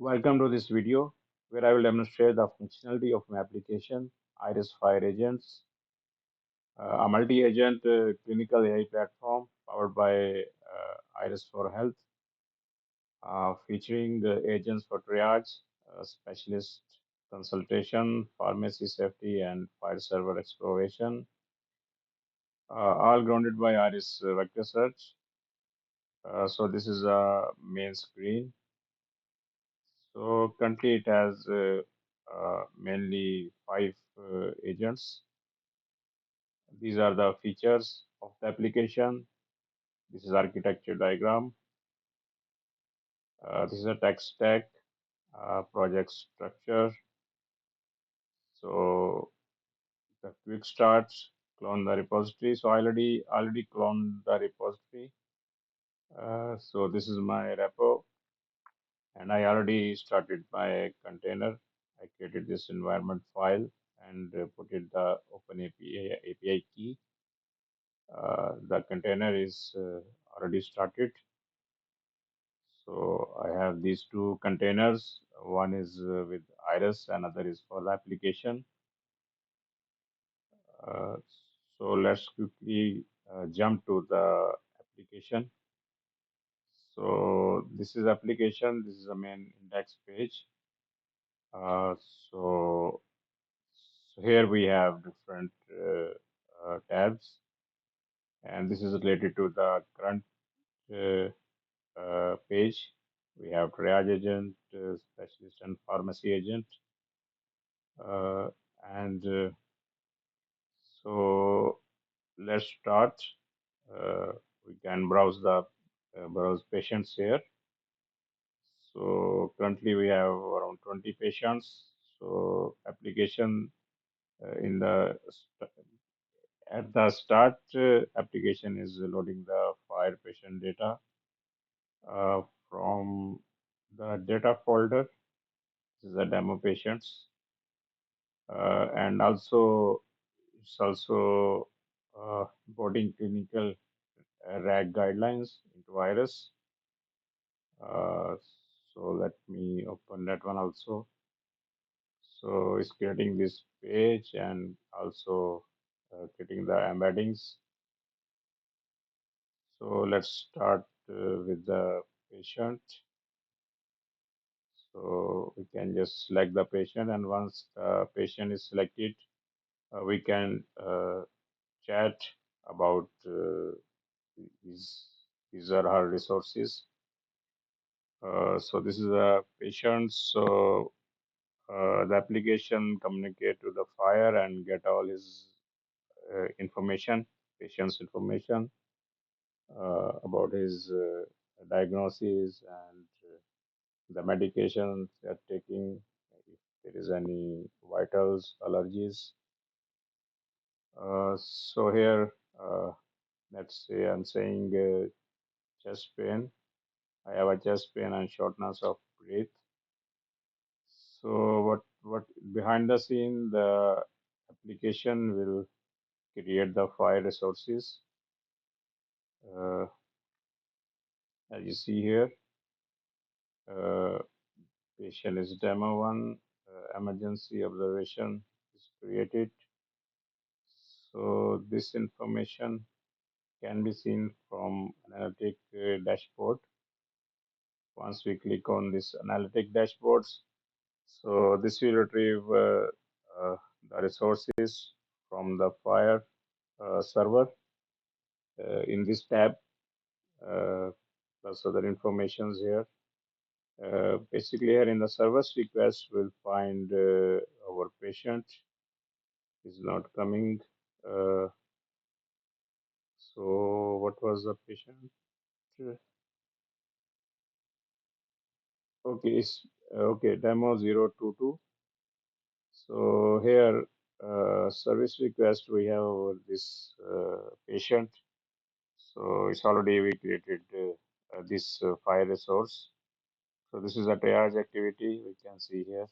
Welcome to this video where I will demonstrate the functionality of my application IRIS Fhir Agents, a multi-agent clinical AI platform powered by IRIS for Health, featuring agents for triage, specialist consultation, pharmacy safety, and file server exploration, all grounded by IRIS vector search. So this is a main screen. So currently it has mainly five agents. These are the features of the application. This is architecture diagram. This is a tech stack, project structure. So the quick start, clone the repository. So I already cloned the repository. So this is my repo, and I already started my container. I created this environment file and put it the open API key. The container is already started. So I have these two containers. One is with Iris, another is for the application. Uh, so let's quickly jump to the application. So this is application. This is the main index page. Uh, so, so here we have different tabs, and this is related to the current page. We have triage agent, specialist, and pharmacy agent. Uh, and So let's start. We can browse patients here. So currently we have around 20 patients. So application in the at the start application is loading the Fhir patient data uh, from the data folder. This is the demo patients, and also it's also importing clinical RAG guidelines into IRIS. Uh, so let me open that one also. So it's creating this page and also creating the embeddings. So let's start with the patient. So we can just select the patient, and once the patient is selected, we can chat about his, his or her resources. So this is a patient. So the application communicate to the Fhir and get all his information, patient's information about his diagnosis and the medications they're taking, if there is any vitals, allergies. So here, let's say I'm saying chest pain. I have a chest pain and shortness of breath. So what behind the scene, the application will create the Fhir resources. Uh, as you see here, uh, patient is demo one, emergency observation is created. So this information can be seen from analytic dashboard. Once we click on this analytic dashboards, so this will retrieve the resources from the Fhir server in this tab, plus other informations here. Basically, here in the service request, we'll find our patient is not coming. Uh, so, what was the patient? Okay, okay, demo 022. So here, service request, we have this patient. So it's already we created this file resource. So this is a triage activity. We can see here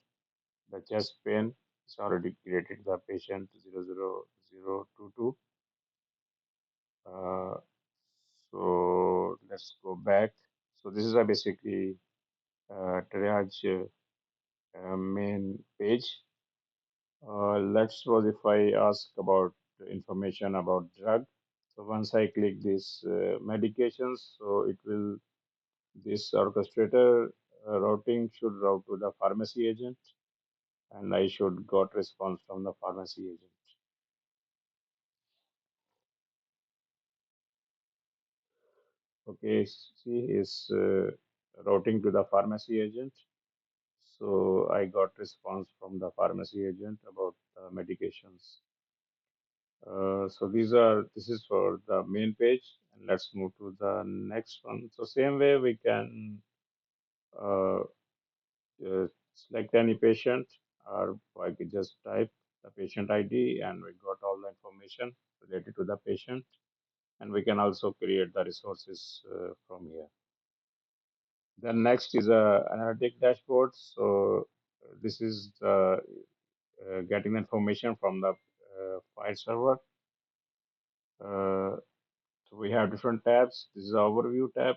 the chest pain is already created the patient 00022. Uh, so let's go back. So this is a basically triage main page. Let's suppose if I ask about information about drug. So once I click this medications, so it will this orchestrator routing should route to the pharmacy agent, and I should got response from the pharmacy agent. Okay, see is routing to the pharmacy agent. So I got response from the pharmacy agent about medications. So this is for the main page, and let's move to the next one. So same way we can uh, select any patient, or I could just type the patient ID, and we got all the information related to the patient, and we can also create the resources from here. Then next is a analytic dashboard. So this is the getting the information from the file server. Uh, so we have different tabs. This is the overview tab.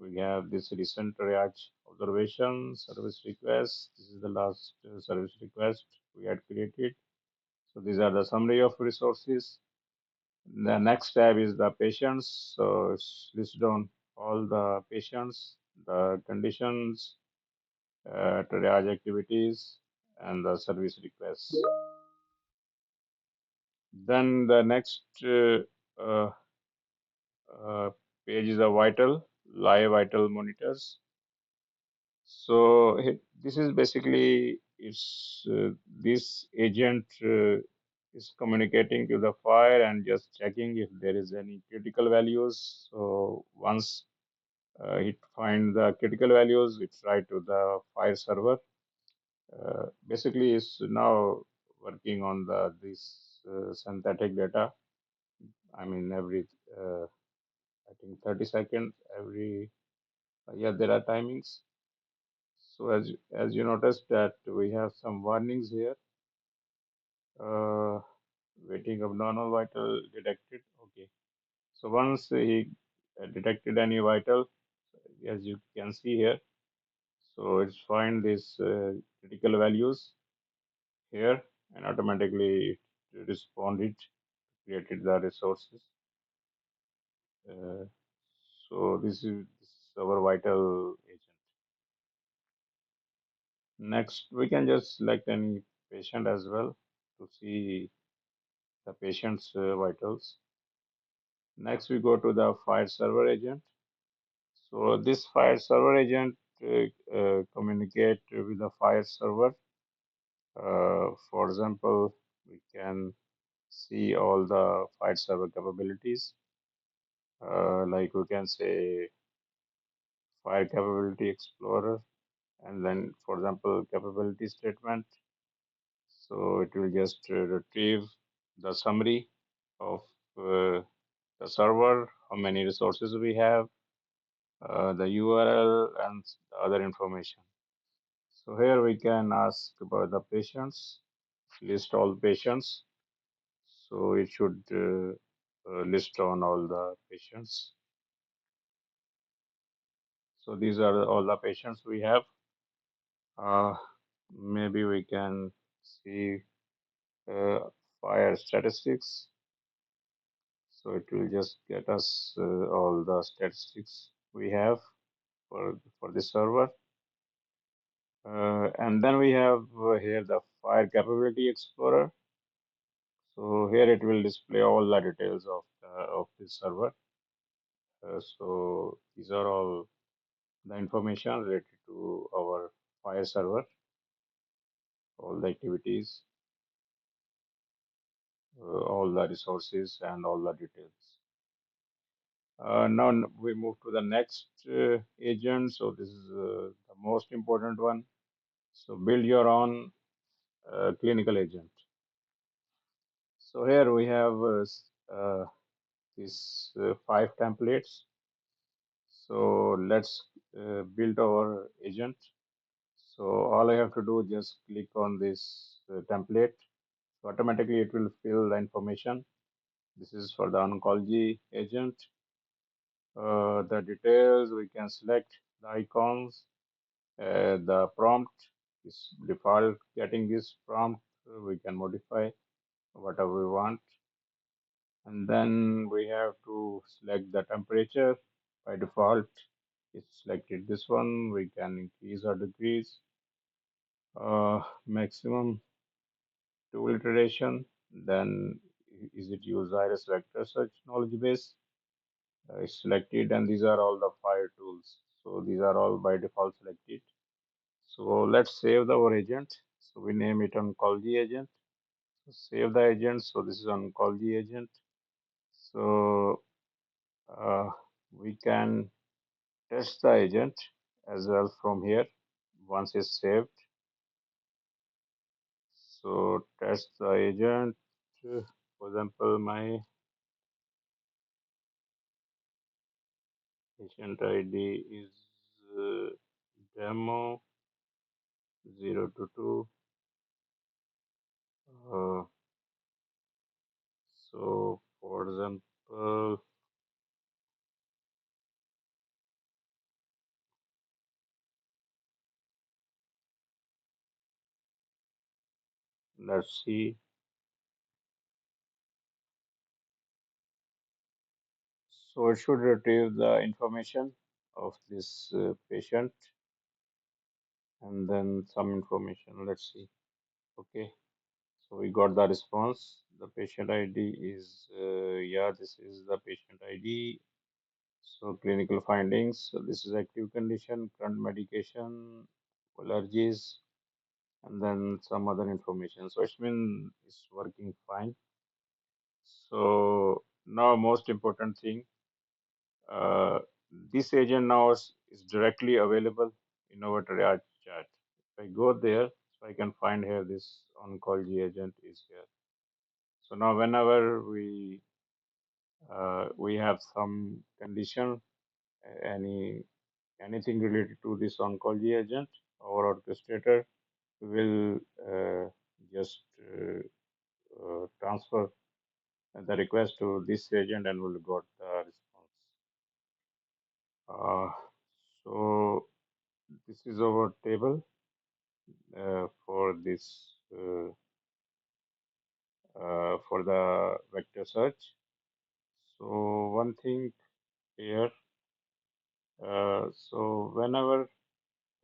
We have this recent triage observation, service request. This is the last service request we had created. So these are the summary of resources. The next tab is the patients. So it's listed on all the patients, the conditions, triage activities, and the service requests. Then the next uh, uh, page is a live vital monitors. So this is basically it's this agent is communicating to the fire and just checking if there is any critical values. So once it find the critical values, it's right to the fire server. Basically, it's now working on the this synthetic data. I mean, every I think 30 seconds, every yeah, there are timings. So as you noticed that we have some warnings here. Uh, Waiting abnormal vital detected. Okay. So once he detected any vital, as you can see here, so it's find these critical values here and automatically it responded, created the resources. Uh, so this is our vital agent. Next, we can just select any patient as well to see the patient's vitals. Next, we go to the fire server agent. So this fire server agent communicate with the fire server. For example, we can see all the fire server capabilities. Like we can say fire capability explorer, and then for example capability statement. So it will just retrieve the summary of the server, how many resources we have, the URL, and the other information. So here we can ask about the patients, list all patients. So it should list on all the patients. So these are all the patients we have. Uh, Maybe we can see uh, fire statistics. So it will just get us all the statistics we have for the server. And then we have here the Fire Capability Explorer. So here it will display all the details of this server. So these are all the information related to our Fire server, all the activities, all the resources, and all the details. Now we move to the next agent. So this is the most important one. So build your own clinical agent. So here we have these 5 templates. So let's build our agent. So all I have to do is just click on this template. So automatically it will fill the information. This is for the oncology agent. The details we can select the icons, The prompt is default getting this prompt. We can modify whatever we want. And then we have to select the temperature. By default, it's selected this one. We can increase or decrease. Maximum tool iteration. Then is it use iris vector search knowledge base? It's selected, and these are all the fire tools. So these are all by default selected. So let's save our agent. So we name it oncology agent. So save the agent. So this is oncology agent. So uh, we can test the agent as well from here once it's saved. So test the agent. For example, my patient ID is demo 022. Uh, so for example, let's see. So it should retrieve the information of this patient and then some information. Let's see. Okay. So we got the response. The patient ID is, yeah, this is the patient ID. So clinical findings. So this is active condition, current medication, allergies, and then some other information. So it's been it's working fine. So now most important thing, uh, this agent now is directly available in our triage chat. If I go there, so I can find here this oncology agent is here. So now whenever we have some condition, anything related to this oncology agent or orchestrator, we will just transfer the request to this agent and we'll got the response. Uh, so this is our table for this for the vector search. So one thing here, so whenever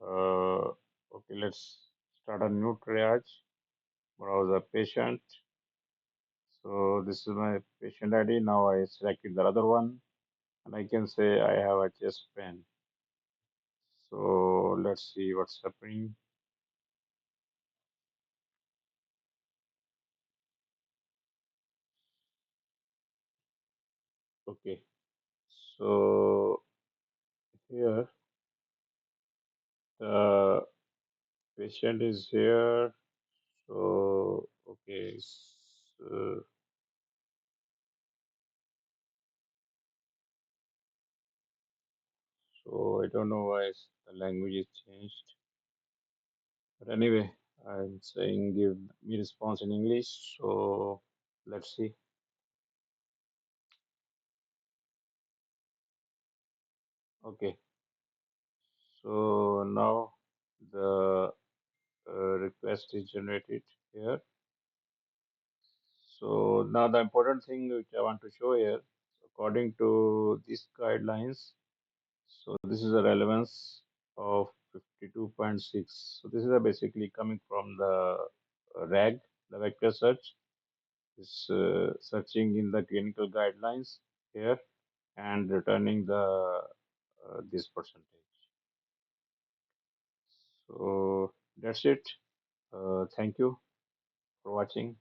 okay, let's start a new triage. Browse a patient. So this is my patient ID. Now I selected the other one, and I can say I have a chest pain. So let's see what's happening. Okay, so here the patient is here. So okay, so, so I don't know why the language is changed. But anyway, I'm saying give me response in English. So let's see. Okay, so now the request is generated here. So now the important thing which I want to show here, according to these guidelines, so this is a relevance of 52.6. So this is basically coming from the RAG, the vector search, is searching in the clinical guidelines here and returning the this percentage. So that's it. Thank you for watching.